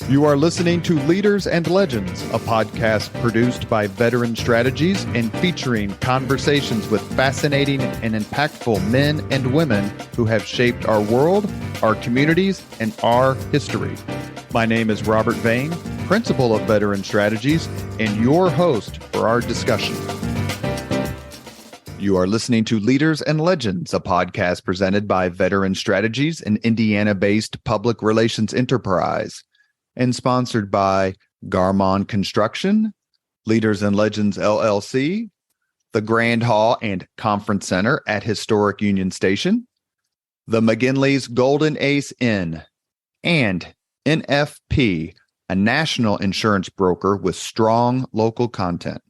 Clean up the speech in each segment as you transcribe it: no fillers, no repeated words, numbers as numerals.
You are listening to Leaders and Legends, a podcast produced by Veteran Strategies and featuring conversations with fascinating and impactful men and women who have shaped our world, our communities, and our history. My name is Robert Vane, Principal of Veteran Strategies, and your host for our discussion. You are listening to Leaders and Legends, a podcast presented by Veteran Strategies, an Indiana-based public relations enterprise, and sponsored by Garmon Construction, Leaders and Legends LLC, the Grand Hall and Conference Center at Historic Union Station, the McGinley's Golden Ace Inn, and NFP, a national insurance broker with strong local content.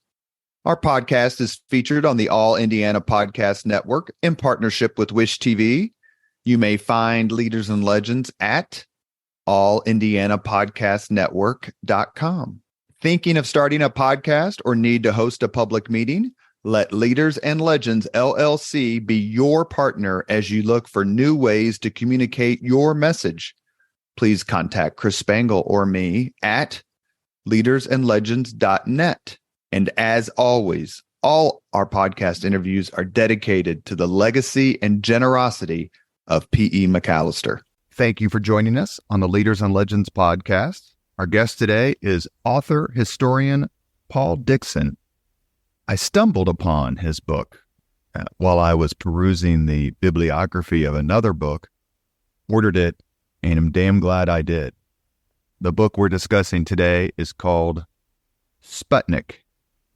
Our podcast is featured on the All Indiana Podcast Network in partnership with Wish TV. You may find Leaders and Legends at allindianapodcastnetwork.com. Thinking of starting a podcast or need to host a public meeting? Let Leaders and Legends LLC be your partner as you look for new ways to communicate your message. Please contact Chris Spangle or me at leadersandlegends.net. And as always, all our podcast interviews are dedicated to the legacy and generosity of P.E. McAllister. Thank you for joining us on the Leaders and Legends podcast. Our guest today is author, historian Paul Dickson. I stumbled upon his book while I was perusing the bibliography of another book, ordered it, and I'm damn glad I did. The book we're discussing today is called Sputnik,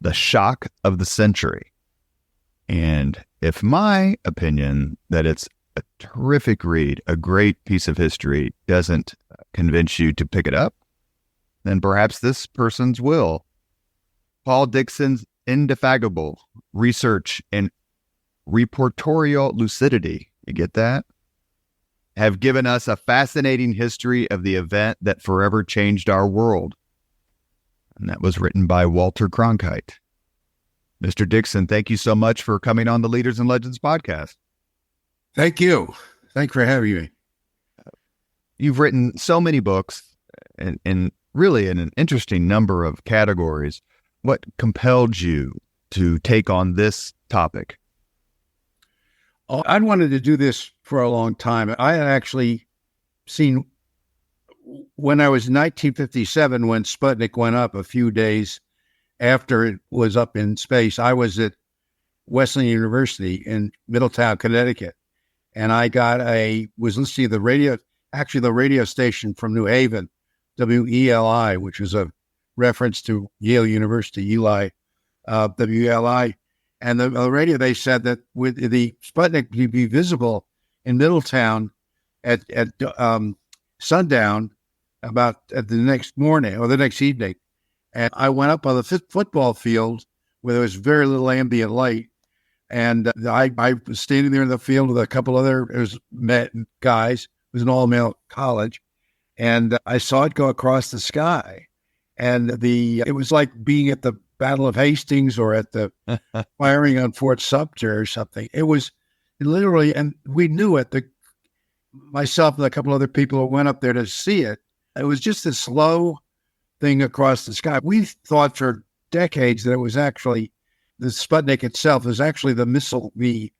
The Shock of the Century. And if my opinion that it's a terrific read, a great piece of history, doesn't convince you to pick it up, then perhaps this person's will. Paul Dickson's indefatigable research and reportorial lucidity, you get that, have given us a fascinating history of the event that forever changed our world. And that was written by Walter Cronkite. Mr. Dickson, thank you so much for coming on the Leaders and Legends podcast. Thank you. Thanks for having me. You've written so many books and really in an interesting number of categories. What compelled you to take on this topic? Oh, I'd wanted to do this for a long time. I had actually seen, when I was in 1957, when Sputnik went up a few days after it was up in space, I was at Wesleyan University in Middletown, Connecticut. And I was listening to the radio station from New Haven, WELI, which is a reference to Yale University, Eli, WELI. And the radio, they said that with the Sputnik to be visible in Middletown at sundown at the next morning or the next evening. And I went up on the football field where there was very little ambient light. And I was standing there in the field with a couple other guys. It was an all-male college. And I saw it go across the sky. And it was like being at the Battle of Hastings or at the firing on Fort Sumter or something. It was literally, and we knew it, myself and a couple other people who went up there to see it. It was just a slow thing across the sky. We thought for decades that it was actually the Sputnik itself is actually the missile, the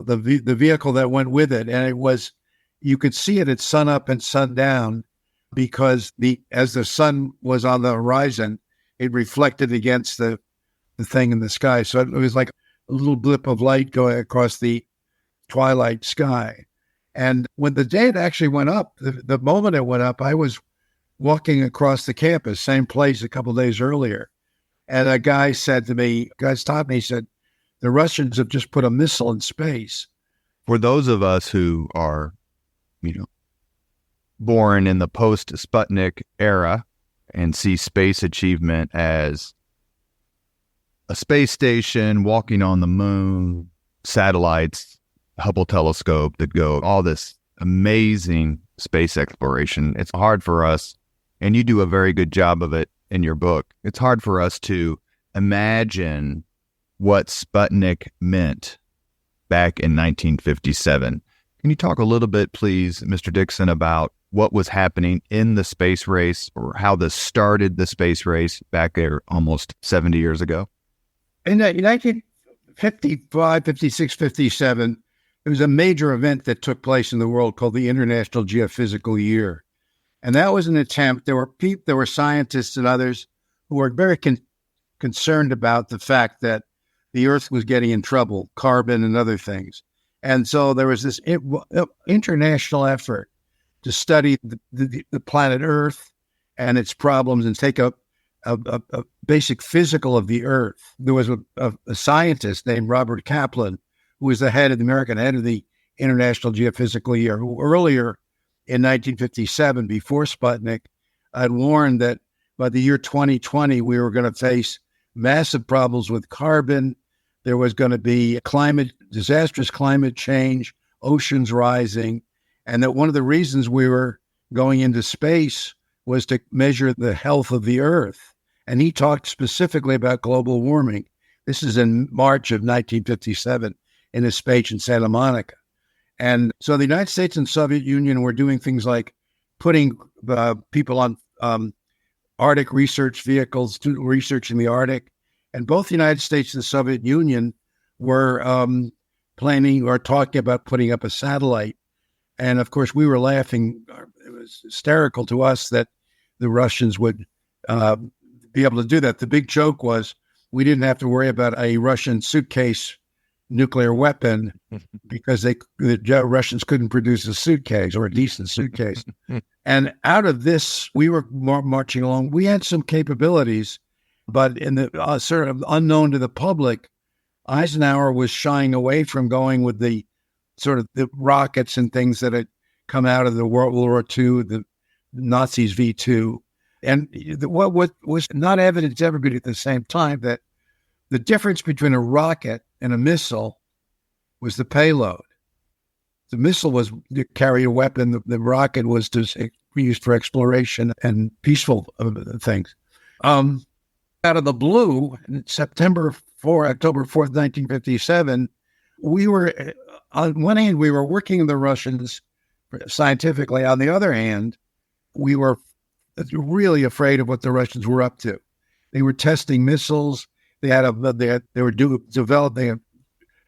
vehicle that went with it. And it was, you could see it at sun up and sun down because as the sun was on the horizon, it reflected against the thing in the sky. So it was like a little blip of light going across the twilight sky. And when the day it actually went up, the moment it went up, I was walking across the campus, same place a couple of days earlier. And a guy said to me, he said, the Russians have just put a missile in space. For those of us who are, born in the post-Sputnik era and see space achievement as a space station, walking on the moon, satellites, Hubble telescope that go, all this amazing space exploration, it's hard for us, and you do a very good job of it in your book, it's hard for us to imagine what Sputnik meant back in 1957. Can you talk a little bit, please, Mr. Dickson, about what was happening in the space race, or how this started the space race back there almost 70 years ago? In 1955, 56, 57, there was a major event that took place in the world called the International Geophysical Year. And that was an attempt. There were scientists and others who were very concerned about the fact that the Earth was getting in trouble, carbon and other things. And so there was this international effort to study the planet Earth and its problems and take a basic physical of the Earth. There was a scientist named Robert Kaplan, who was the American head of the International Geophysical Year, who earlier in 1957, before Sputnik, had warned that by the year 2020, we were going to face massive problems with carbon. There was going to be disastrous climate change, oceans rising, and that one of the reasons we were going into space was to measure the health of the Earth. And he talked specifically about global warming. This is in March of 1957 in a speech in Santa Monica. And so the United States and Soviet Union were doing things like putting people on Arctic research vehicles, researching the Arctic. And both the United States and the Soviet Union were planning or talking about putting up a satellite. And of course, we were laughing. It was hysterical to us that the Russians would be able to do that. The big joke was we didn't have to worry about a Russian suitcase nuclear weapon because the Russians couldn't produce a suitcase or a decent suitcase. And out of this, we were marching along. We had some capabilities, but in the sort of unknown to the public, Eisenhower was shying away from going with the sort of the rockets and things that had come out of the World War II, the Nazis V2. And what was not evident to everybody at the same time, that the difference between a rocket and a missile was the payload. The missile was to carry a weapon. The rocket was to be used for exploration and peaceful things. Out of the blue, in October 4th, 1957, we were, on one hand, we were working with the Russians scientifically. On the other hand, we were really afraid of what the Russians were up to. They were testing missiles. They were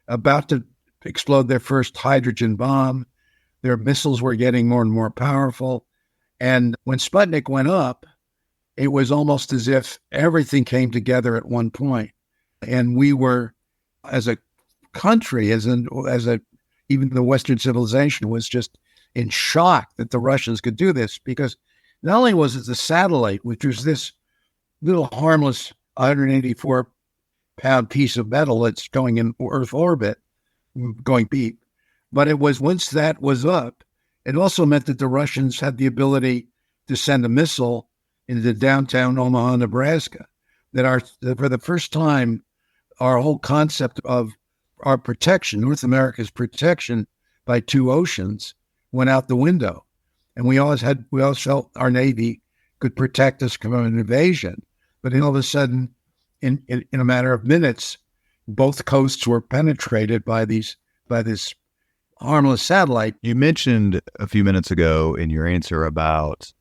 about to explode their first hydrogen bomb. Their missiles were getting more and more powerful. And when Sputnik went up, it was almost as if everything came together at one point. And we were, as a country, even the Western civilization was just in shock that the Russians could do this, because not only was it the satellite, which was this little harmless 184-pound piece of metal that's going in Earth orbit, going beep, but it was, once that was up, it also meant that the Russians had the ability to send a missile into downtown Omaha, Nebraska. That for the first time, our whole concept of our protection, North America's protection by two oceans, went out the window. And we always felt our Navy could protect us from an invasion. But then all of a sudden, in a matter of minutes, both coasts were penetrated by this harmless satellite. You mentioned a few minutes ago in your answer about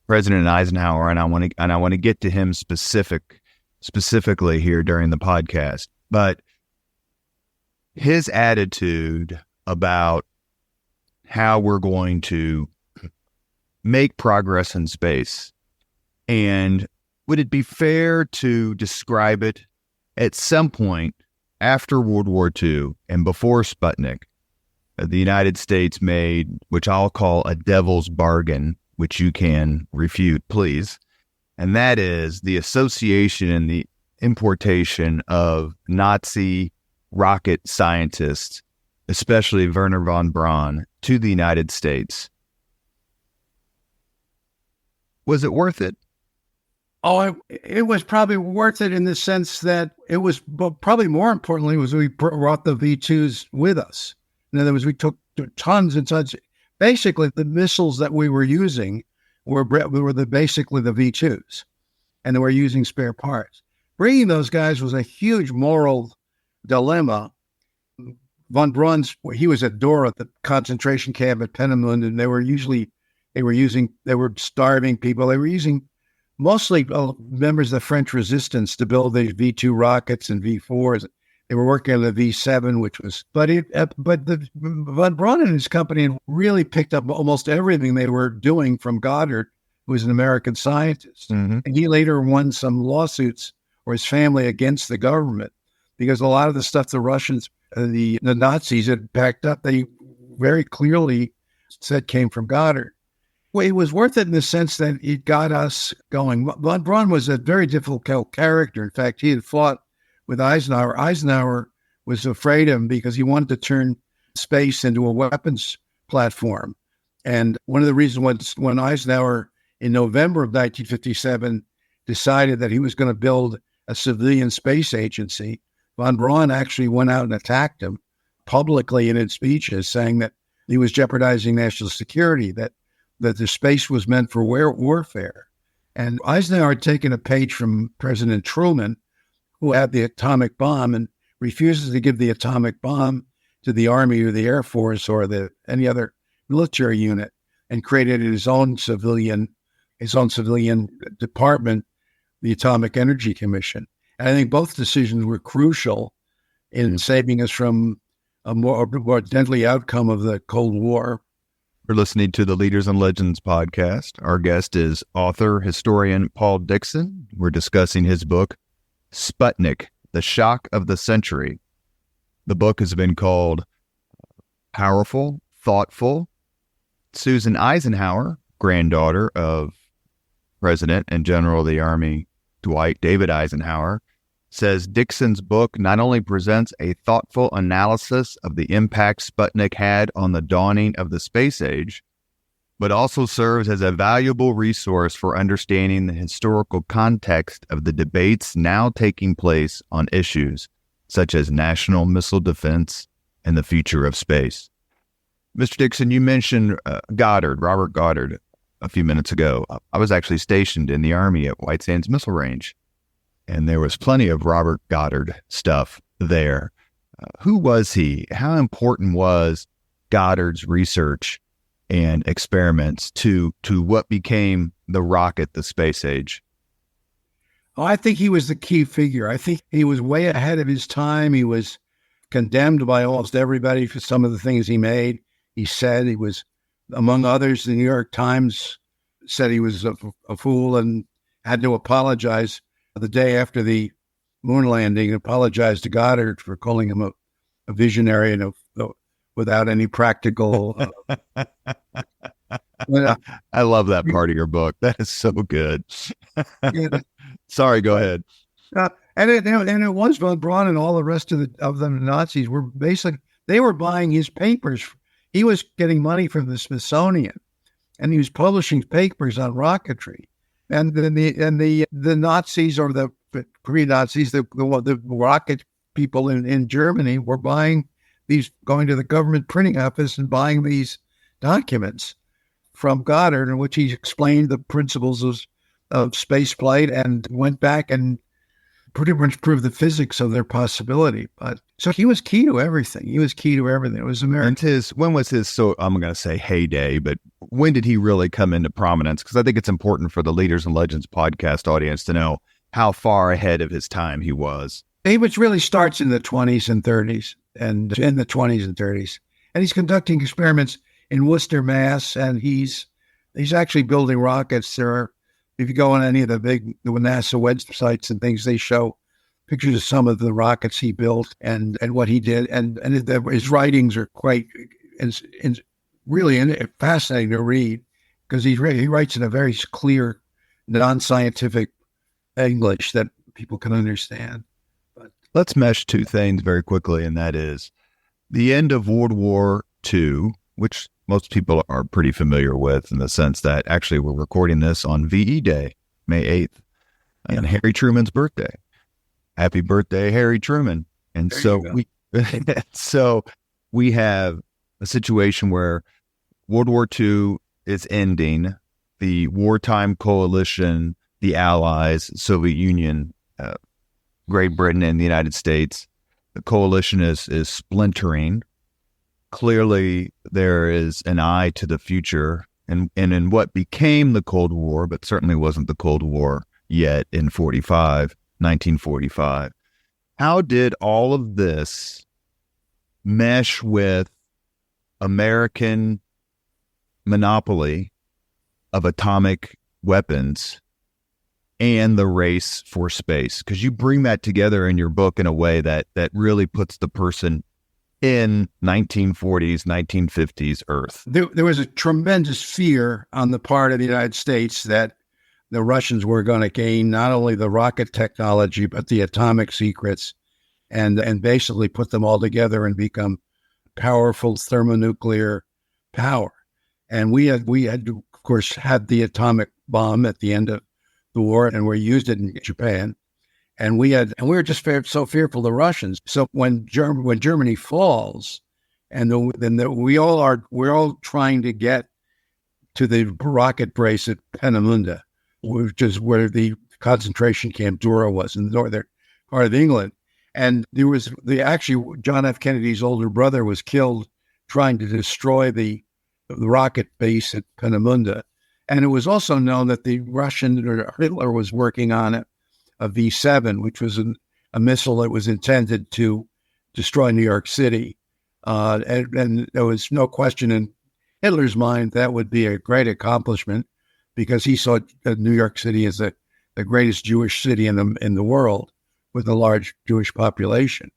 President Eisenhower, and I want to get to him specifically here during the podcast. But his attitude about how we're going to make progress in space, and would it be fair to describe it at some point after World War II and before Sputnik, the United States made, which I'll call a devil's bargain, which you can refute, please. And that is the association and the importation of Nazi rocket scientists, especially Wernher von Braun, to the United States. Was it worth it? Oh, it was probably worth it in the sense that it was, but probably more importantly, was we brought the V2s with us. In other words, we took tons and tons. Basically, the missiles that we were using were basically the V2s, and they were using spare parts. Bringing those guys was a huge moral dilemma. Von Braun's, he was at Dora, the concentration camp at Peenemünde, and they were usually They were starving people. They were using mostly members of the French resistance to build these V2 rockets and V4s. They were working on the V7, which was, but von Braun and his company really picked up almost everything they were doing from Goddard, who was an American scientist. Mm-hmm. And he later won some lawsuits, or his family, against the government, because a lot of the stuff the Russians, the Nazis had packed up, they very clearly said came from Goddard. Well, it was worth it in the sense that it got us going. Von Braun was a very difficult character. In fact, he had fought with Eisenhower. Eisenhower was afraid of him because he wanted to turn space into a weapons platform. And one of the reasons was when Eisenhower, in November of 1957, decided that he was going to build a civilian space agency, von Braun actually went out and attacked him publicly in his speeches, saying that he was jeopardizing national security, that the space was meant for warfare. And Eisenhower had taken a page from President Truman, who had the atomic bomb and refuses to give the atomic bomb to the Army or the Air Force or any other military unit, and created his own civilian department, the Atomic Energy Commission. And I think both decisions were crucial in saving us from a more deadly outcome of the Cold War. We're listening to the Leaders and Legends podcast. Our guest is author, historian Paul Dickson. We're discussing his book, Sputnik, The Shock of the Century. The book has been called Powerful, Thoughtful. Susan Eisenhower, granddaughter of President and General of the Army Dwight David Eisenhower, says Dickson's book not only presents a thoughtful analysis of the impact Sputnik had on the dawning of the space age, but also serves as a valuable resource for understanding the historical context of the debates now taking place on issues such as national missile defense and the future of space. Mr. Dickson, you mentioned Robert Goddard, a few minutes ago. I was actually stationed in the Army at White Sands Missile Range, and there was plenty of Robert Goddard stuff there. Who was he? How important was Goddard's research and experiments to what became the rocket, the space age? Oh, I think he was the key figure. I think he was way ahead of his time. He was condemned by almost everybody for some of the things he made. He said he was, among others, the New York Times said he was a fool and had to apologize the day after the moon landing, apologized to Goddard for calling him a visionary and without any practical. I love that part of your book. That is so good. Sorry, go ahead. And it was von Braun and all the rest of the Nazis were basically, they were buying his papers. He was getting money from the Smithsonian, and he was publishing papers on rocketry. And then the Nazis, or the pre-Nazis, the rocket people in Germany were buying these, going to the government printing office and buying these documents from Goddard, in which he explained the principles of space flight and went back and pretty much proved the physics of their possibility. But so he was key to everything. It was American. And when was his, so I'm going to say heyday, but when did he really come into prominence? Because I think it's important for the Leaders and Legends podcast audience to know how far ahead of his time he was. He really starts in the 20s and 30s, and in the 20s and 30s. And he's conducting experiments in Worcester, Mass, and he's actually building rockets. If you go on any of the NASA websites and things, they show pictures of some of the rockets he built and what he did. And his writings are quite really fascinating to read, because he writes in a very clear, non-scientific English that people can understand. But let's mesh two things very quickly, and that is the end of World War II, which most people are pretty familiar with, in the sense that actually we're recording this on VE Day, May 8th, and Harry Truman's birthday. Happy birthday, Harry Truman. And so we have a situation where World War II is ending. The wartime coalition, the Allies, Soviet Union, Great Britain, and the United States, the coalition is splintering. Clearly, there is an eye to the future and in what became the Cold War, but certainly wasn't the Cold War yet in 1945. How did all of this mesh with American monopoly of atomic weapons and the race for space? Because you bring that together in your book in a way that really puts the person in 1940s, 1950s Earth. There was a tremendous fear on the part of the United States that the Russians were going to gain not only the rocket technology, but the atomic secrets, and basically put them all together and become powerful thermonuclear power. And we had, of course, had the atomic bomb at the end of the war, and we used it in Japan. And we were just so fearful of the Russians. So when Germany falls, we're all trying to get to the rocket base at Peenemünde, which is where the concentration camp Dora was in the northern part of England. And there was actually John F. Kennedy's older brother was killed trying to destroy the rocket base at Peenemünde. And it was also known that the Hitler was working on a V-7, which was a missile that was intended to destroy New York City. And there was no question in Hitler's mind that would be a great accomplishment, because he saw New York City as the greatest Jewish city in the world, with a large Jewish population.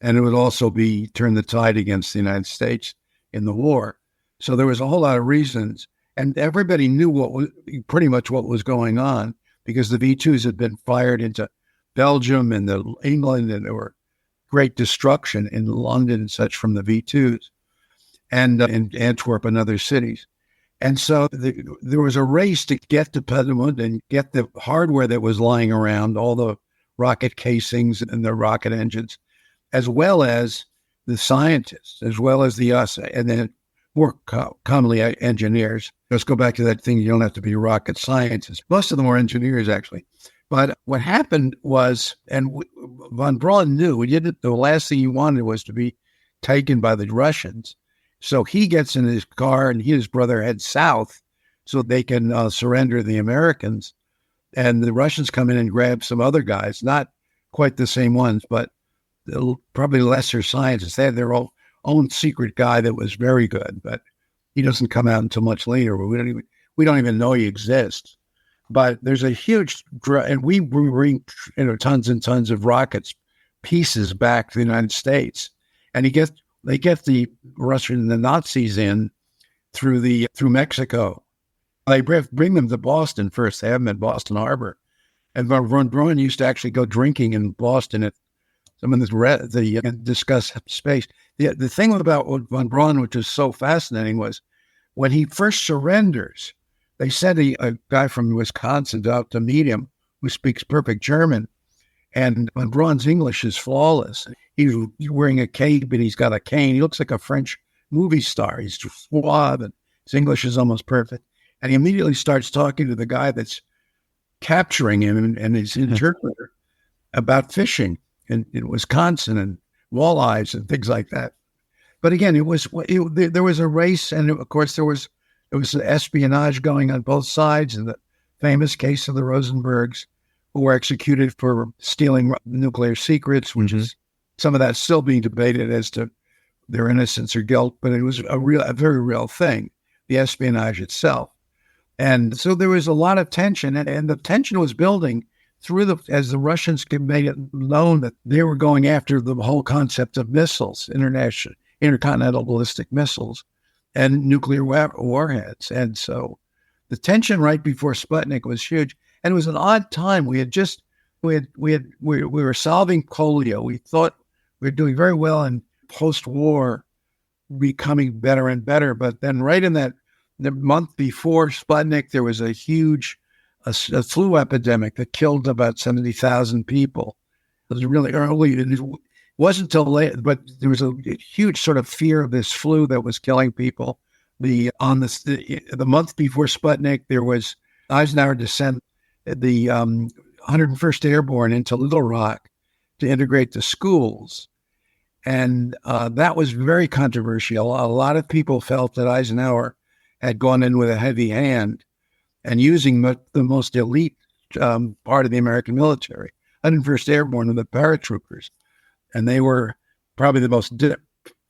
And it would also turn the tide against the United States in the war. So there was a whole lot of reasons. And everybody knew pretty much what was going on, because the V-2s had been fired into Belgium and England, and there were great destruction in London and such from the V-2s, and in Antwerp and other cities. And so there was a race to get to Peenemünde and get the hardware that was lying around, all the rocket casings and the rocket engines, as well as the scientists, as well as and then more commonly engineers. Let's go back to that thing. You don't have to be a rocket scientist. Most of them were engineers, actually. But what happened was, and von Braun knew, the last thing he wanted was to be taken by the Russians. So he gets in his car and he and his brother head south so they can surrender the Americans. And the Russians come in and grab some other guys, not quite the same ones, but probably lesser scientists. They had their own secret guy that was very good, but he doesn't come out until much later. We don't even know he exists. But there's a huge, and we bring tons and tons of rockets pieces back to the United States, and they get the Russians and the Nazis in through Mexico. They bring them to Boston first. They have them at Boston Harbor, and von Braun used to actually go drinking in Boston at some of and discuss space. The thing about von Braun, which is so fascinating, was when he first surrenders, they sent a guy from Wisconsin out to meet him who speaks perfect German. And von Braun's English is flawless. He's wearing a cape, but he's got a cane. He looks like a French movie star. He's suave, and his English is almost perfect. And he immediately starts talking to the guy that's capturing him and his interpreter about fishing in Wisconsin and walleyes and things like that. But again, there was a race, and of course there was espionage going on both sides, and the famous case of the Rosenbergs, who were executed for stealing nuclear secrets, which is some of that still being debated as to their innocence or guilt, but it was a very real thing, the espionage itself. And so there was a lot of tension, and the tension was building as the Russians made it known that they were going after the whole concept of missiles, intercontinental ballistic missiles, and nuclear warheads. And so the tension right before Sputnik was huge. And it was an odd time. We were solving polio. We thought we were doing very well in post-war, becoming better and better. But then right in the month before Sputnik, there was a huge a flu epidemic that killed about 70,000 people. It was really early. It wasn't until late, but there was a huge sort of fear of this flu that was killing people. The month before Sputnik, there was Eisenhower to send the 101st Airborne into Little Rock to integrate the schools. And that was very controversial. A lot of people felt that Eisenhower had gone in with a heavy hand and using the most elite part of the American military, 101st Airborne and the paratroopers. And they were probably the most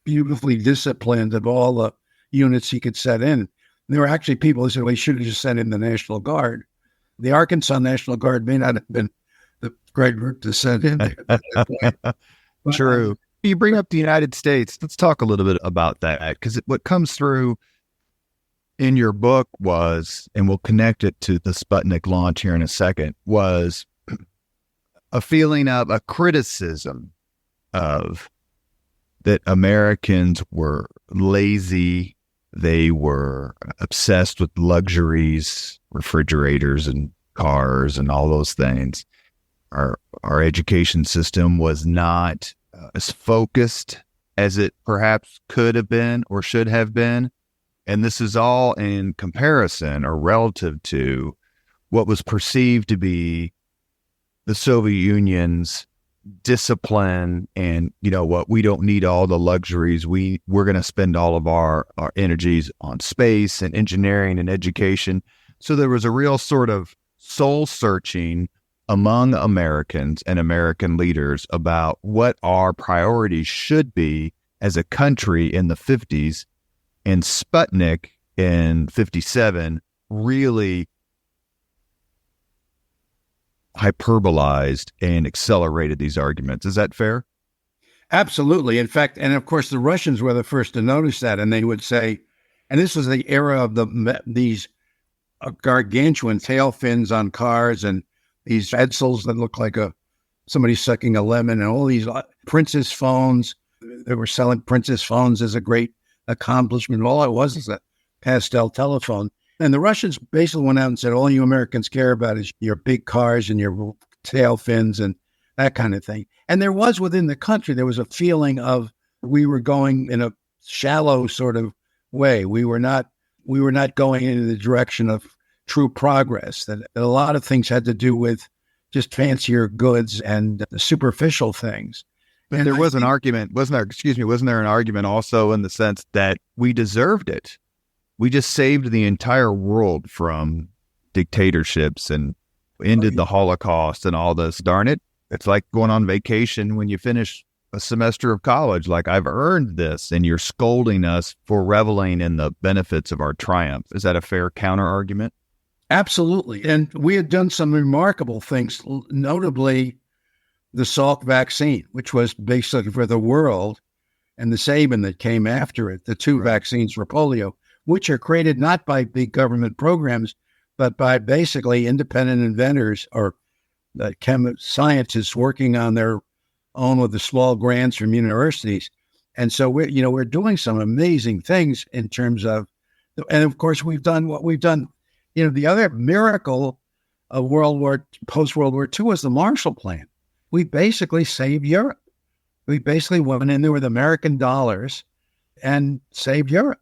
beautifully disciplined of all the units he could set in. And there were actually people who said, well, he should have just sent in the National Guard. The Arkansas National Guard may not have been the great group to send in there at that point. But, True. You bring up the United States. Let's talk a little bit about that, because what comes through in your book was, and we'll connect it to the Sputnik launch here in a second, was a feeling of a criticism of that Americans were lazy. They were obsessed with luxuries, refrigerators and cars and all those things. Our education system was not as focused as it perhaps could have been or should have been. And this is all in comparison or relative to what was perceived to be the Soviet Union's discipline and, you know what, we don't need all the luxuries. We're going to spend all of our energies on space and engineering and education. So there was a real sort of soul searching among Americans and American leaders about what our priorities should be as a country in the 50s. And Sputnik in 57 really hyperbolized and accelerated these arguments. Is that fair? Absolutely. In fact, and of course, the Russians were the first to notice that, and they would say, and this was the era of these gargantuan tail fins on cars and these Edsels that look like somebody sucking a lemon, and all these Princess phones. They were selling Princess phones as a great accomplishment. All it was is a pastel telephone. And the Russians basically went out and said, all you Americans care about is your big cars and your tail fins and that kind of thing. And there was within the country, there was a feeling of we were going in a shallow sort of way. We were not going in the direction of true progress, that a lot of things had to do with just fancier goods and superficial things. But there was an argument, wasn't there an argument also in the sense that we deserved it? We just saved the entire world from dictatorships and ended the Holocaust and all this. Darn it. It's like going on vacation when you finish a semester of college. Like, I've earned this, and you're scolding us for reveling in the benefits of our triumph. Is that a fair counter argument? Absolutely. And we had done some remarkable things, notably the Salk vaccine, which was basically for the world, and the Sabin that came after it, the two vaccines for polio, which are created not by big government programs, but by basically independent inventors or scientists working on their own with the small grants from universities. And so we're doing some amazing things in terms of, and of course we've done what we've done. The other miracle of post-World War II was the Marshall Plan. We basically saved Europe. We basically went in there with American dollars and saved Europe.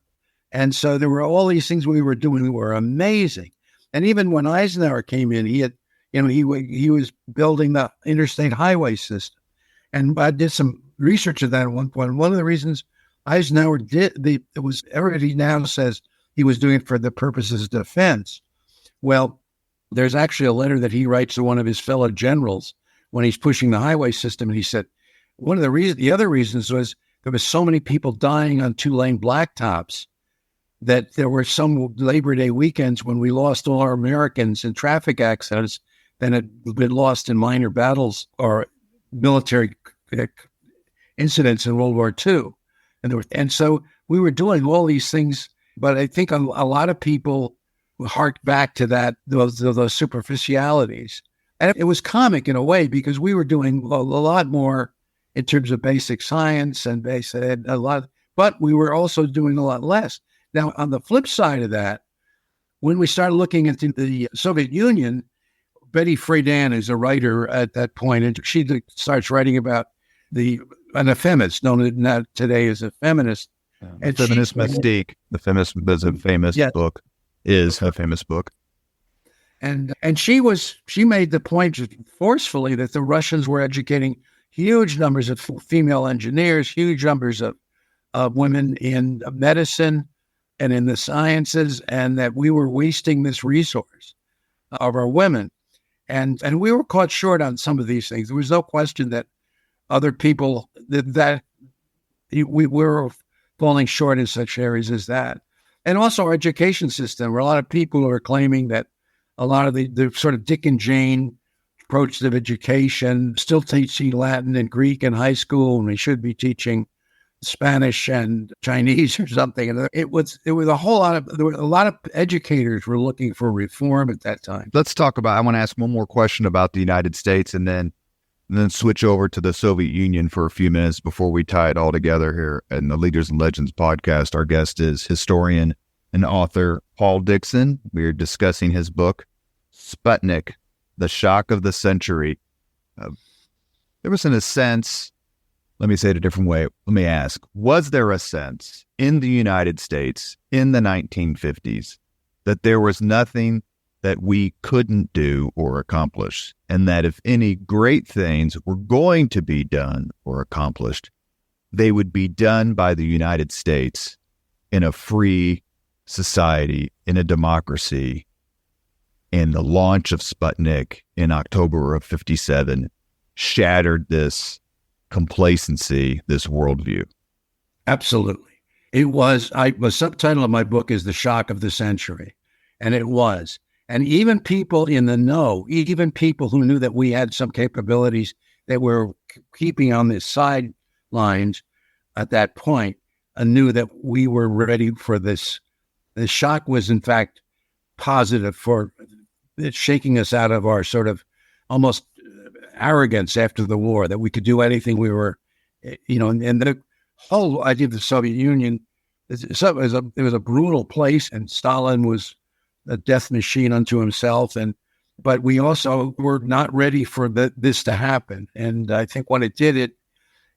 And so there were all these things we were doing that were amazing. And even when Eisenhower came in, he was building the interstate highway system. And I did some research of that at one point. One of the reasons Eisenhower everybody now says he was doing it for the purposes of defense. Well, there's actually a letter that he writes to one of his fellow generals when he's pushing the highway system. And he said, the other reasons was there was so many people dying on 2-lane blacktops that there were some Labor Day weekends when we lost all our Americans in traffic accidents that had been lost in minor battles or military incidents in World War II. And so we were doing all these things, but I think a lot of people harked back to those superficialities. And it was comic in a way, because we were doing a lot more in terms of basic science and but we were also doing a lot less. Now, on the flip side of that, when we started looking into the Soviet Union, Betty Friedan is a writer at that point, and she starts writing about an feminist, known today as a feminist. And Feminist Mystique. The Feminist is a famous book, is a famous book. And she made the point forcefully that the Russians were educating huge numbers of female engineers, huge numbers of women in medicine, and in the sciences, and that we were wasting this resource of our women. And we were caught short on some of these things. There was no question that other people, that we were falling short in such areas as that. And also our education system, where a lot of people are claiming that a lot of the sort of Dick and Jane approach of education, still teaching Latin and Greek in high school, and we should be teaching Spanish and Chinese or something. And there was a lot of educators were looking for reform at that time. Let's talk about, I want to ask one more question about the United States and then switch over to the Soviet Union for a few minutes before we tie it all together here in the Leaders and Legends podcast. Our guest is historian and author Paul Dickson. We're discussing his book, Sputnik, The Shock of the Century. There was, in a sense, let me say it a different way. Let me ask, was there a sense in the United States in the 1950s that there was nothing that we couldn't do or accomplish, and that if any great things were going to be done or accomplished, they would be done by the United States in a free society, in a democracy? And the launch of Sputnik in October of 57 shattered this complacency, this worldview. Absolutely. It was, the subtitle of my book is The Shock of the Century. And it was. And even people in the know, even people who knew that we had some capabilities that were keeping on the sidelines at that point, knew that we were ready for this. The shock was, in fact, positive for it, shaking us out of our sort of almost arrogance after the war, that we could do anything. We were, and the whole idea of the Soviet Union, it was a brutal place, and Stalin was a death machine unto himself. But we also were not ready for this to happen. And I think when it did,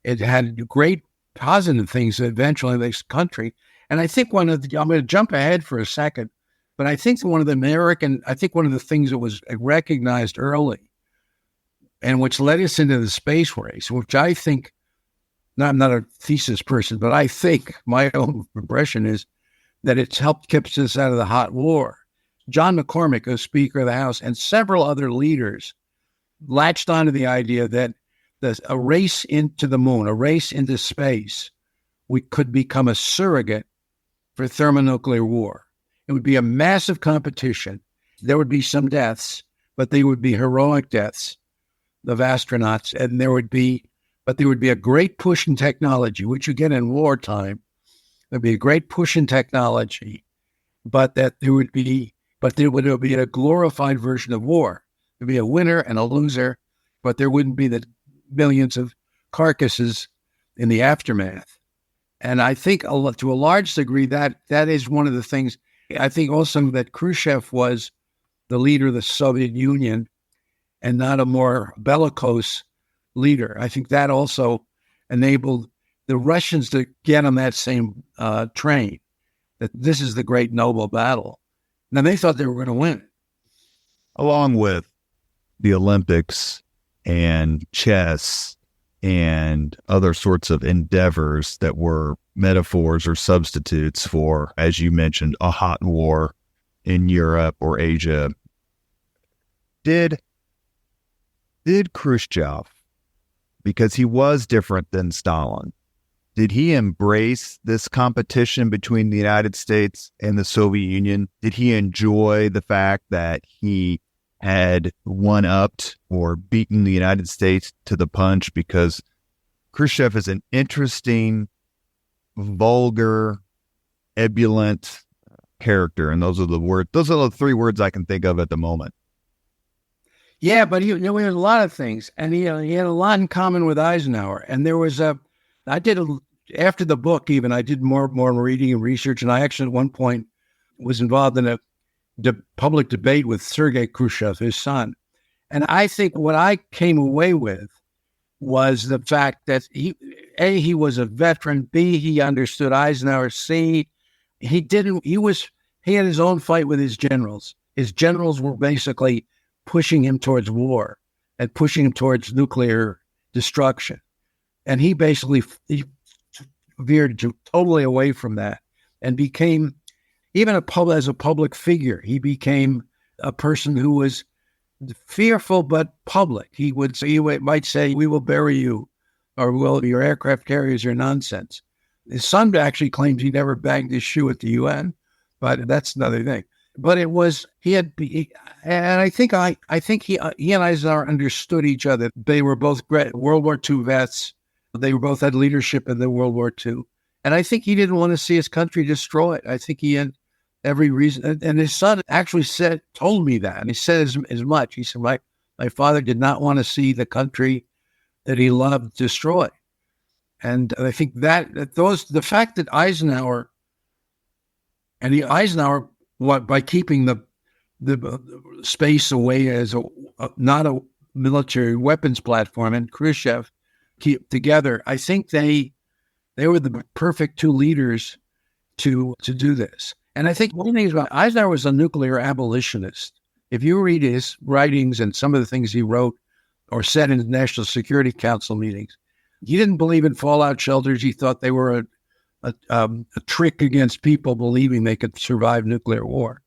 it had great positive things eventually in this country. And I think I'm going to jump ahead for a second, but I think one of the things that was recognized early and which led us into the space race, which I think, I'm not a thesis person, but I think my own impression is that it's helped keep us out of the hot war. John McCormack, as Speaker of the House, and several other leaders latched onto the idea that a race into the moon, a race into space, we could become a surrogate for thermonuclear war. It would be a massive competition. There would be some deaths, but they would be heroic deaths of astronauts, and there would be a great push in technology, which you get in wartime. There'd be a great push in technology, but there would be a glorified version of war. There'd be a winner and a loser, but there wouldn't be the millions of carcasses in the aftermath. And I think to a large degree that is one of the things. I think also that Khrushchev was the leader of the Soviet Union and not a more bellicose leader. I think that also enabled the Russians to get on that same train, that this is the great noble battle. Now, they thought they were going to win. Along with the Olympics and chess and other sorts of endeavors that were metaphors or substitutes for, as you mentioned, a hot war in Europe or Asia, did Khrushchev, because he was different than Stalin, did he embrace this competition between the United States and the Soviet Union? Did he enjoy the fact that he had one-upped or beaten the United States to the punch? Because Khrushchev is an interesting, vulgar, ebullient character, and those are the three words I can think of at the moment. Yeah, but he had a lot of things, and he had a lot in common with Eisenhower. And there was after the book, even I did more reading and research, and I actually at one point was involved in a public debate with Sergei Khrushchev, his son. And I think what I came away with was the fact that he was a veteran, B, he understood Eisenhower, C, he had his own fight with his generals. His generals were basically pushing him towards war and pushing him towards nuclear destruction. And he basically veered totally away from that and became even as a public figure, he became a person who was fearful but public. He might say, "We will bury you," or "Well, your aircraft carriers are nonsense." His son actually claims he never banged his shoe at the UN, but that's another thing. But it was and I think he and Eisenhower understood each other. They were both great World War II vets. They were both had leadership in the World War II, and I think he didn't want to see his country destroyed. I think he had every reason. And his son actually told me that, and he said as much. He said, "My father did not want to see the country that he loved destroyed." And I think the fact that Eisenhower by keeping the space away as not a military weapons platform, and Khrushchev keep together, I think they were the perfect two leaders to do this. And I think one of the things about Eisenhower was a nuclear abolitionist. If you read his writings and some of the things he wrote or said in the National Security Council meetings, he didn't believe in fallout shelters. He thought they were a trick against people believing they could survive nuclear war.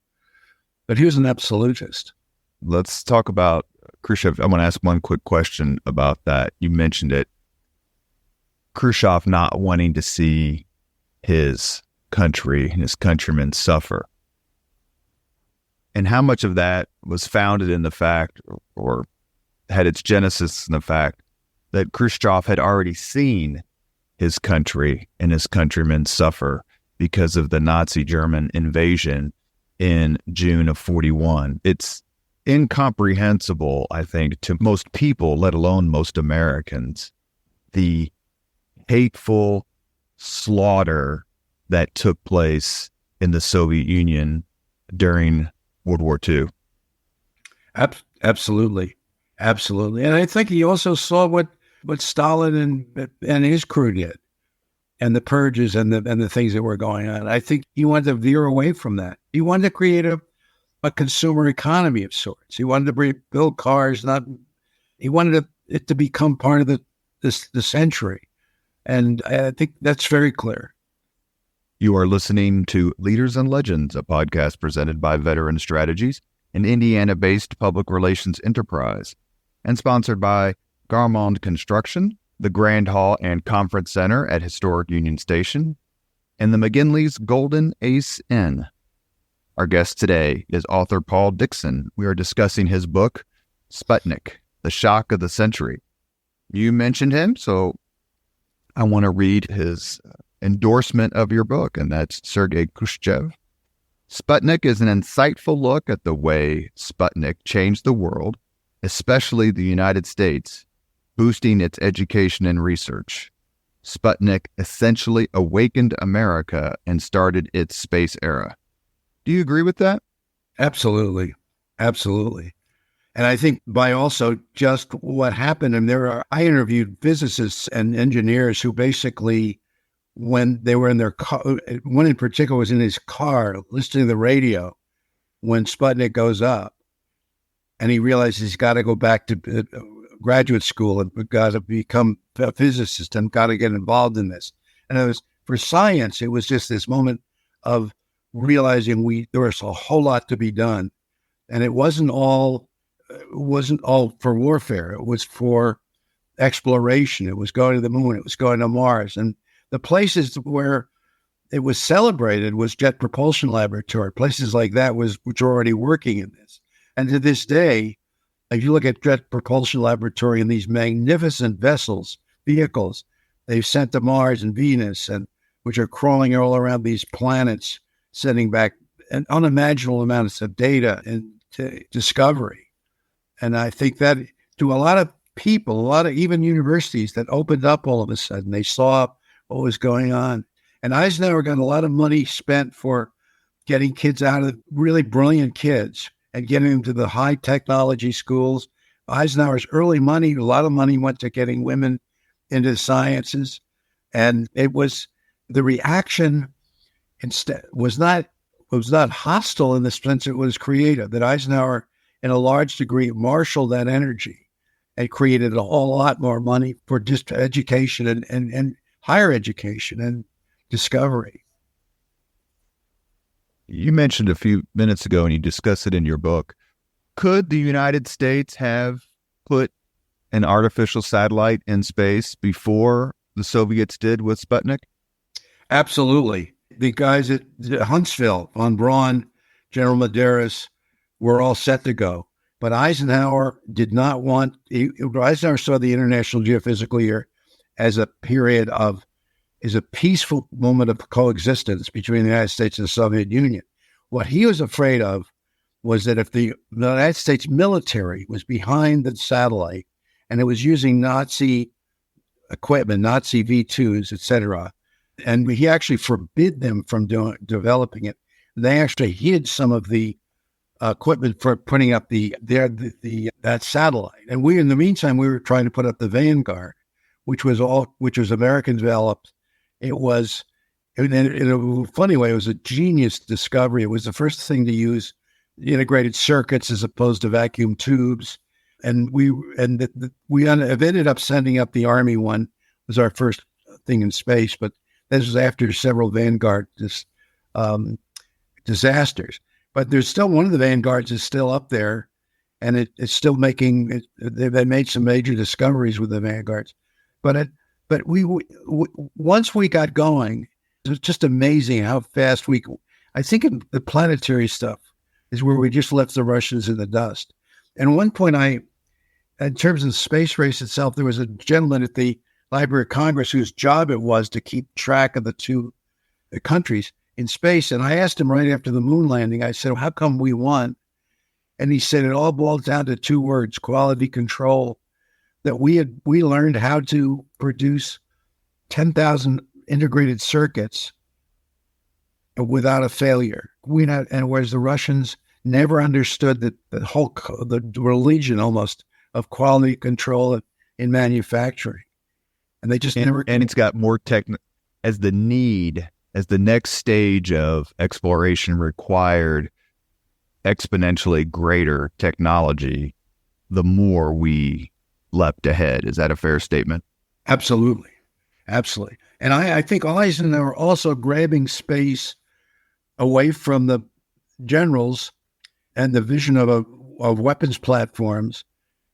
But he was an absolutist. Let's talk about Khrushchev. I want to ask one quick question about that. You mentioned it. Khrushchev not wanting to see his country and his countrymen suffer. And how much of that was founded in the fact, or had its genesis in the fact, that Khrushchev had already seen his country and his countrymen suffer because of the Nazi German invasion in June of 1941. It's incomprehensible, I think, to most people, let alone most Americans, the hateful slaughter that took place in the Soviet Union during World War II. Absolutely. Absolutely. And I think he also saw what Stalin and his crew did, and the purges and the things that were going on. I think he wanted to veer away from that. He wanted to create a consumer economy of sorts. He wanted to build cars, he wanted it to become part of the century. And I think that's very clear. You are listening to Leaders and Legends, a podcast presented by Veteran Strategies, an Indiana-based public relations enterprise, and sponsored by Garmond Construction, the Grand Hall and Conference Center at historic Union Station, and the McGinley's Golden Ace Inn. Our guest today is author Paul Dickson. We are discussing his book, Sputnik, The Shock of the Century. You mentioned him, so I want to read his endorsement of your book, and that's Sergei Khrushchev. Sputnik is an insightful look at the way Sputnik changed the world, especially the United States, boosting its education and research. Sputnik essentially awakened America and started its space era. Do you agree with that? Absolutely. Absolutely. And I think by also just what happened, and I interviewed physicists and engineers who basically, when they were in their car, one in particular was in his car listening to the radio when Sputnik goes up, and he realizes he's got to go back to graduate school and got to become a physicist and got to get involved in this. And it was, for science, it was just this moment of realizing there was a whole lot to be done. And it wasn't all for warfare. It was for exploration. It was going to the moon. It was going to Mars. And the places where it was celebrated was Jet Propulsion Laboratory. Places like that which were already working in this. And to this day, if you look at Jet Propulsion Laboratory and these magnificent vehicles they've sent to Mars and Venus, and which are crawling all around these planets, sending back an unimaginable amounts of data and discovery. And I think that to a lot of people, a lot of even universities that opened up all of a sudden, they saw what was going on. And Eisenhower got a lot of money spent for getting kids out of really brilliant kids and getting them to the high technology schools. Eisenhower's early money, a lot of money went to getting women into sciences. And it was, the reaction instead was not hostile in the sense it was creative, that Eisenhower, in a large degree, marshaled that energy and created a whole lot more money for just education and higher education and discovery. You mentioned a few minutes ago, and you discuss it in your book. Could the United States have put an artificial satellite in space before the Soviets did with Sputnik? Absolutely. The guys at Huntsville, von Braun, General Medeiros, were all set to go. But Eisenhower did not want, Eisenhower saw the International Geophysical Year as a period of, as a peaceful moment of coexistence between the United States and the Soviet Union. What he was afraid of was that if the United States military was behind the satellite and it was using Nazi equipment, Nazi V2s, etc., and he actually forbid them from developing it. They actually hid some of the equipment for putting up that satellite. And we, in the meantime, we were trying to put up the Vanguard, which was American developed. It was, in a funny way, it was a genius discovery. It was the first thing to use integrated circuits as opposed to vacuum tubes. And we ended up sending up the Army one. It was our first thing in space, but this was after several Vanguard disasters. But there's still one of the Vanguards is still up there, and it's still making it. They made some major discoveries with the Vanguards, but once we got going, it was just amazing how fast I think the planetary stuff is where we just left the Russians in the dust. And at one point, in terms of the space race itself, there was a gentleman at the Library of Congress whose job it was to keep track of the two countries in space. And I asked him right after the moon landing, I said, how come we won? And he said, it all boils down to two words: quality control. That we learned how to produce 10,000 integrated circuits without a failure. And whereas the Russians never understood the religion almost of quality control in manufacturing. And they just never. And it's got more as the next stage of exploration required exponentially greater technology, the more we leapt ahead. Is that a fair statement? Absolutely. Absolutely. And I think Eisenhower also grabbing space away from the generals and the vision of weapons platforms.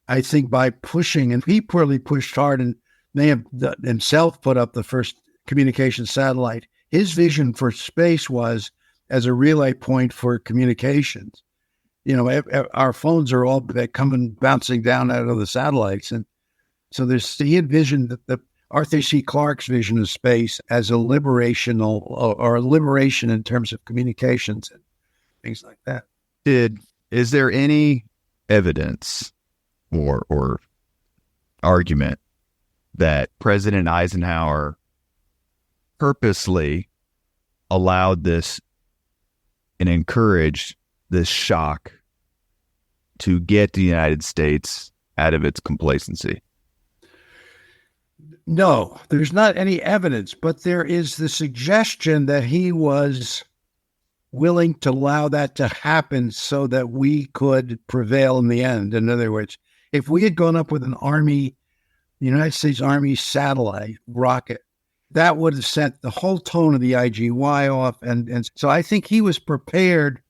I think by pushing, and he poorly pushed hard and may have himself put up the first communication satellite. His vision for space was as a relay point for communications. Our phones are all coming bouncing down out of the satellites. And so he envisioned the Arthur C. Clarke's vision of space as a liberation or a liberation in terms of communications and things like that. Is there any evidence or argument that President Eisenhower purposely allowed this and encouraged this shock to get the United States out of its complacency? No, there's not any evidence, but there is the suggestion that he was willing to allow that to happen so that we could prevail in the end. In other words, if we had gone up with an Army, the United States Army satellite rocket, that would have sent the whole tone of the IGY off. And so I think he was prepared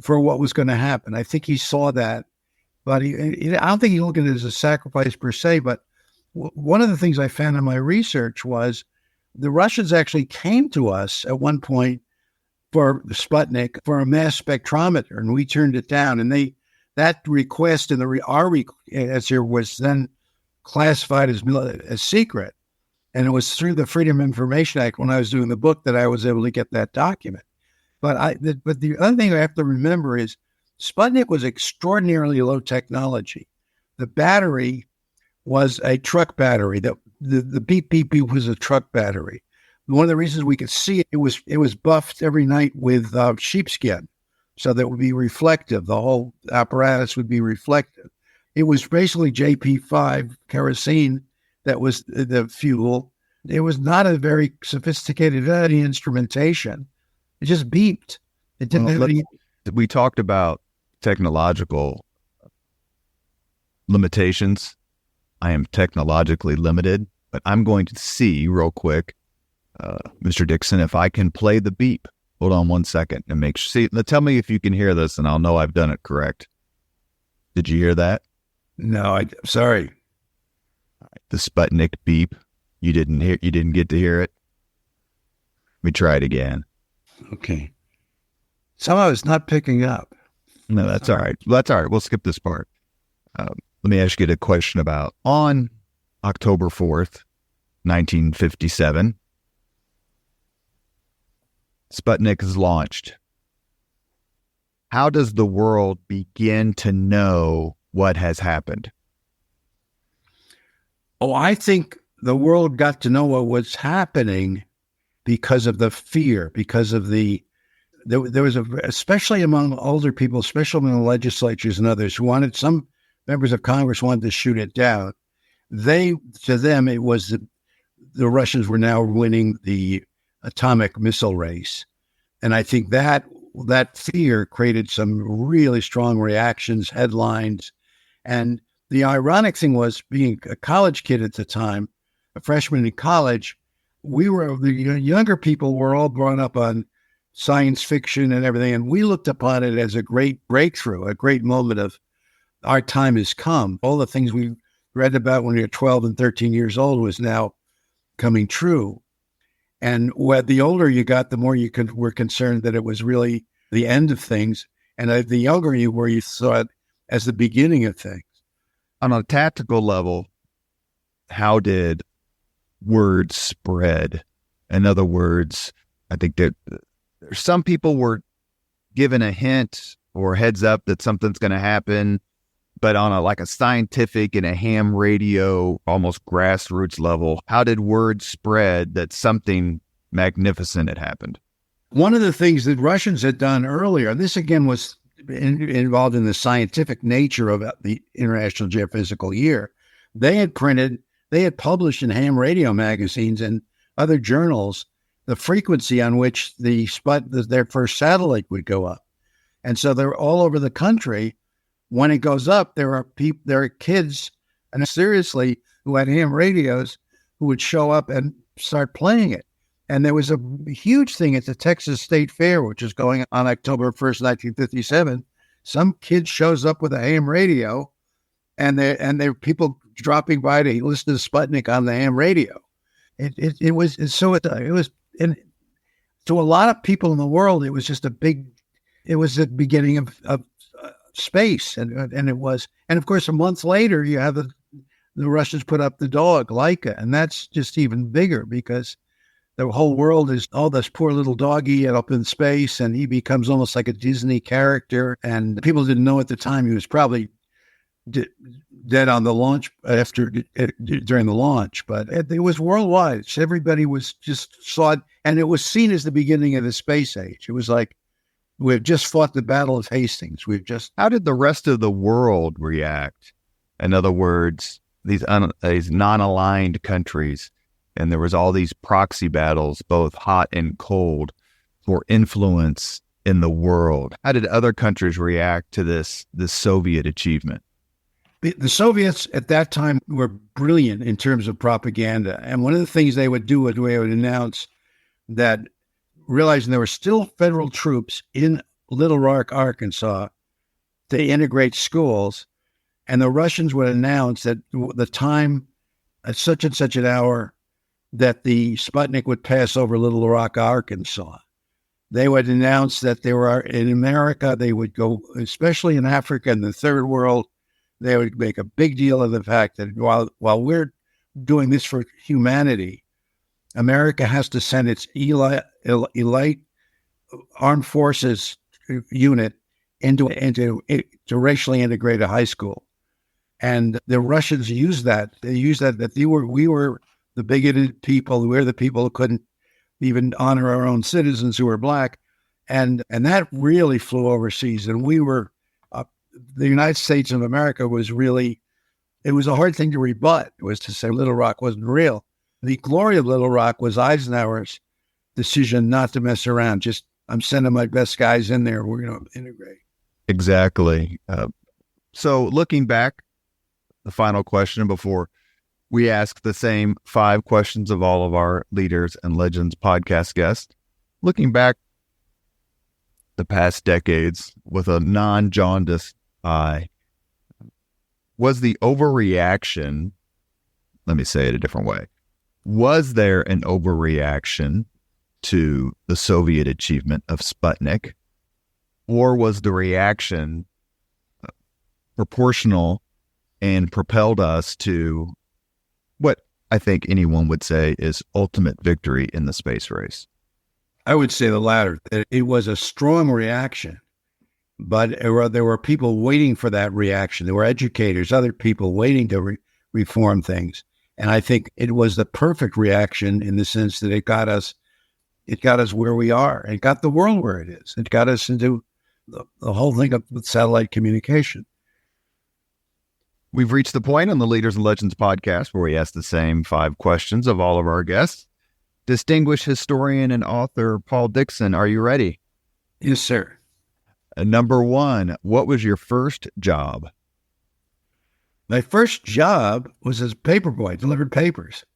for what was going to happen. I think he saw that, but I don't think he looked at it as a sacrifice per se. But one of the things I found in my research was the Russians actually came to us at one point for Sputnik for a mass spectrometer, and we turned it down. And that request and our answer was then classified as secret. And it was through the Freedom of Information Act when I was doing the book that I was able to get that document. But the other thing I have to remember is Sputnik was extraordinarily low technology. The battery was a truck battery. The beep beep beep was a truck battery. One of the reasons we could see it was buffed every night with sheepskin, so that it would be reflective. The whole apparatus would be reflective. It was basically JP5 kerosene that was the fuel. It was not a very sophisticated any instrumentation. It just beeped. It didn't have any. We talked about technological limitations. I am technologically limited, but I'm going to see real quick, Mr. Dickson, if I can play the beep Hold on 1 second and make sure. See, now tell me if you can hear this, and I'll know I've done it correct. Did you hear that? No, sorry. The Sputnik beep. You didn't hear. You didn't get to hear it. Let me try it again. Okay. Somehow it's not picking up. No, that's all right. That's all right. We'll skip this part. Let me ask you a question about on October 4th, 1957, Sputnik is launched. How does the world begin to know what has happened? Oh, I think the world got to know what was happening because of the fear, because of there was especially among older people, especially among the legislatures and others who wanted, some members of Congress wanted to shoot it down. To them, it was the Russians were now winning the atomic missile race. And I think that fear created some really strong reactions, headlines. And the ironic thing was, being a college kid at the time, a freshman in college, the younger people were all brought up on science fiction and everything. And we looked upon it as a great breakthrough, a great moment of our time has come. All the things we read about when we were 12 and 13 years old was now coming true. And the older you got, the more you were concerned that it was really the end of things. And the younger you were, you saw it as the beginning of things. On a tactical level, how did word spread? In other words, I think that some people were given a hint or heads up that something's going to happen, but on a scientific and a ham radio, almost grassroots level, how did word spread that something magnificent had happened? One of the things that Russians had done earlier, this again was involved in the scientific nature of the International Geophysical Year. They had published in ham radio magazines and other journals the frequency on which their first satellite would go up. And so they're all over the country. When it goes up, there are kids, and seriously, who had ham radios who would show up and start playing it. And there was a huge thing at the Texas State Fair, which is going on October 1st, 1957. Some kid shows up with a ham radio, and there are people dropping by to listen to Sputnik on the ham radio. It was to a lot of people in the world, it was just it was the beginning of space, and it was, and of course a month later you have the Russians put up the dog Laika, and that's just even bigger because the whole world is, oh, this poor little doggy up in space, and he becomes almost like a Disney character. And people didn't know at the time he was probably dead on the launch during the launch, but it was worldwide. So everybody was just saw it, and it was seen as the beginning of the space age. It was like, we've just fought the Battle of Hastings. How did the rest of the world react? In other words, these non-aligned countries, and there was all these proxy battles, both hot and cold, for influence in the world. How did other countries react to this Soviet achievement? The Soviets at that time were brilliant in terms of propaganda. And one of the things they would do is they would announce that, realizing there were still federal troops in Little Rock, Arkansas, to integrate schools, and the Russians would announce that the time at such and such an hour that the Sputnik would pass over Little Rock, Arkansas. They would announce that there were, in America, they would go, especially in Africa and the third world, they would make a big deal of the fact that while we're doing this for humanity, America has to send its elite armed forces unit into racially integrated high school. And the Russians used that. They used that we were the bigoted people. We were the people who couldn't even honor our own citizens who were black. And that really flew overseas. And we were, the United States of America was really, it was a hard thing to rebut. It was to say Little Rock wasn't real. The glory of Little Rock was Eisenhower's decision not to mess around. Just, I'm sending my best guys in there. We're going to integrate. Exactly. So looking back, the final question before we ask the same 5 questions of all of our Leaders and Legends podcast guests. Looking back the past decades with a non-jaundiced eye, was the overreaction, let me say it a different way, was there an overreaction to the Soviet achievement of Sputnik, or was the reaction proportional and propelled us to what I think anyone would say is ultimate victory in the space race? I would say the latter, that it was a strong reaction, but there were people waiting for that reaction. There were educators, other people waiting to reform things. And I think it was the perfect reaction in the sense that it got us where we are. It got the world where it is. It got us into the whole thing of satellite communication. We've reached the point on the Leaders and Legends podcast where we ask the same 5 questions of all of our guests. Distinguished historian and author Paul Dickson, are you ready? Yes, sir. Number 1, what was your first job? My first job was as a paper boy, delivered papers.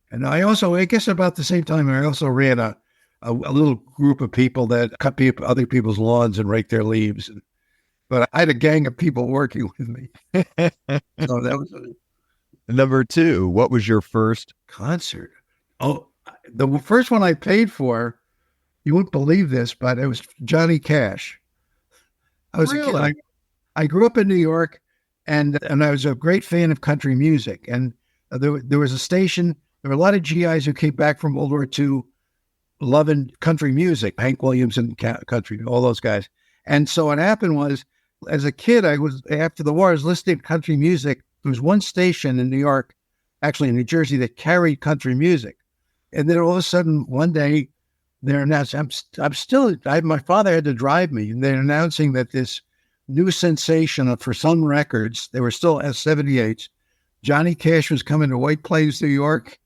And I guess about the same time, I also ran a little group of people that cut other people's lawns and rake their leaves. But I had a gang of people working with me. So that was Number 2, what was your first concert? Oh, the first one I paid for, you wouldn't believe this, but it was Johnny Cash. I was Really? a kid. I grew up in New York, and I was a great fan of country music. And there was a station. There were a lot of GIs who came back from World War II loving country music, Hank Williams and country, all those guys. And so what happened was, as a kid, after the war, I was listening to country music. There was one station in New York, actually in New Jersey, that carried country music. And then all of a sudden, one day, they're announcing, my father had to drive me, and they're announcing that this new sensation for Sun Records, they were still S78s, Johnny Cash was coming to White Plains, New York.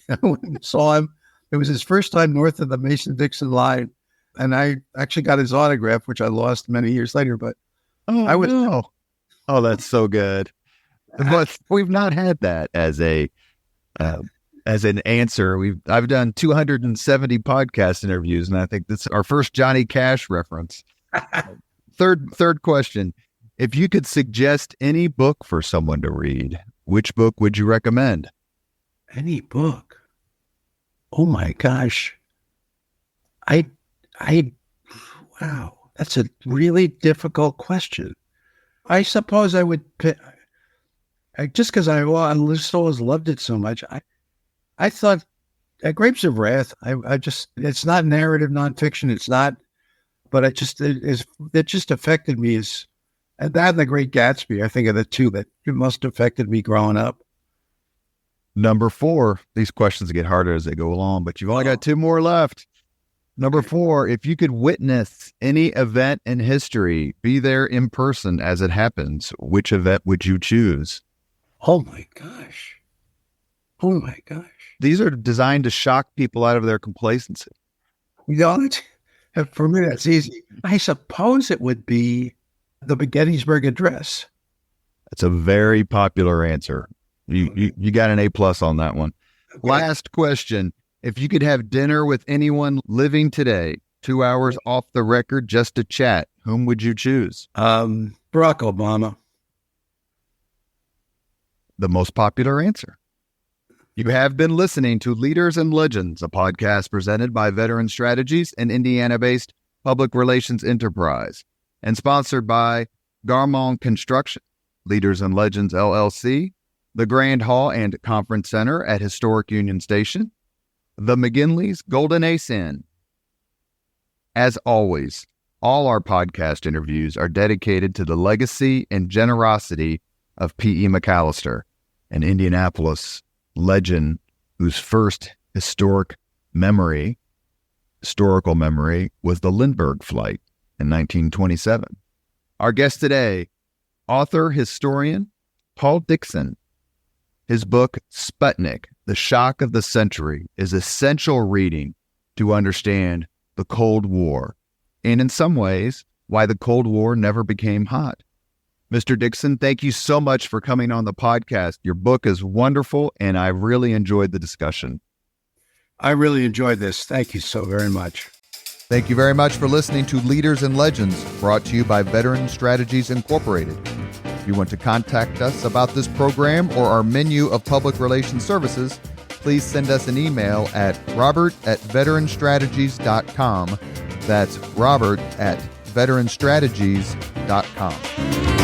I went and saw him. It was his first time north of the Mason-Dixon line. And I actually got his autograph, which I lost many years later. But no. Oh, that's so good. But we've not had that as an answer. I've done 270 podcast interviews, and I think this is our first Johnny Cash reference. Third question. If you could suggest any book for someone to read, which book would you recommend? Any book? Oh my gosh. Wow, that's a really difficult question. I suppose I would pick, just because I just always loved it so much. I thought Grapes of Wrath, it's not narrative nonfiction. It's not, but it just affected me and that and The Great Gatsby, I think, are the two that most affected me growing up. Number 4, these questions get harder as they go along, but you've only got 2 more left. Number 4, if you could witness any event in history, be there in person as it happens, which event would you choose? Oh my gosh. These are designed to shock people out of their complacency. For me, that's easy. I suppose it would be the Gettysburg Address. That's a very popular answer. You got an A+ on that one. Okay. Last question. If you could have dinner with anyone living today, 2 hours off the record just to chat, whom would you choose? Barack Obama. The most popular answer. You have been listening to Leaders and Legends, a podcast presented by Veteran Strategies, an Indiana-based public relations enterprise, and sponsored by Garmong Construction, Leaders and Legends, LLC, the Grand Hall and Conference Center at Historic Union Station, the McGinley's Golden Ace Inn. As always, all our podcast interviews are dedicated to the legacy and generosity of P.E. McAllister, an Indianapolis legend whose first historical memory was the Lindbergh flight in 1927. Our guest today, author, historian, Paul Dickson. His book, Sputnik, The Shock of the Century, is essential reading to understand the Cold War, and in some ways, why the Cold War never became hot. Mr. Dickson, thank you so much for coming on the podcast. Your book is wonderful, and I really enjoyed the discussion. I really enjoyed this. Thank you so very much. Thank you very much for listening to Leaders and Legends, brought to you by Veteran Strategies Incorporated. If you want to contact us about this program or our menu of public relations services, please send us an email at robert@veteranstrategies.com. That's robert@veteranstrategies.com.